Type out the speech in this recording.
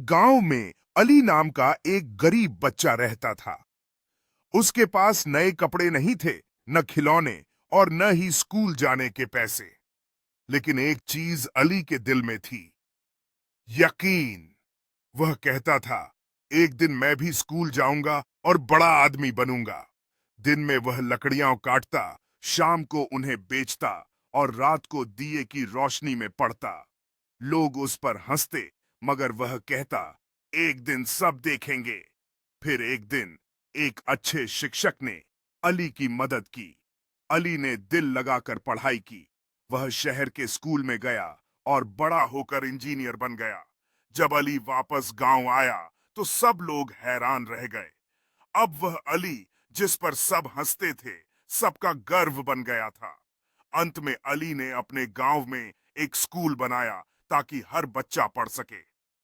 गांव में अली नाम का एक गरीब बच्चा रहता था। उसके पास नए कपड़े नहीं थे, न खिलौने और न ही स्कूल जाने के पैसे। लेकिन एक चीज अली के दिल में थी, यकीन। वह कहता था, एक दिन मैं भी स्कूल जाऊंगा और बड़ा आदमी बनूंगा। दिन में वह लकड़ियां काटता, शाम को उन्हें बेचता और रात को दिए की रोशनी में पढ़ता। लोग उस पर हंसते, मगर वह कहता, एक दिन सब देखेंगे। फिर एक दिन एक अच्छे शिक्षक ने अली की मदद की। अली ने दिल लगाकर पढ़ाई की। वह शहर के स्कूल में गया और बड़ा होकर इंजीनियर बन गया। जब अली वापस गांव आया तो सब लोग हैरान रह गए। अब वह अली जिस पर सब हंसते थे, सबका गर्व बन गया था। अंत में अली ने अपने गांव में एक स्कूल बनाया ताकि हर बच्चा पढ़ सके।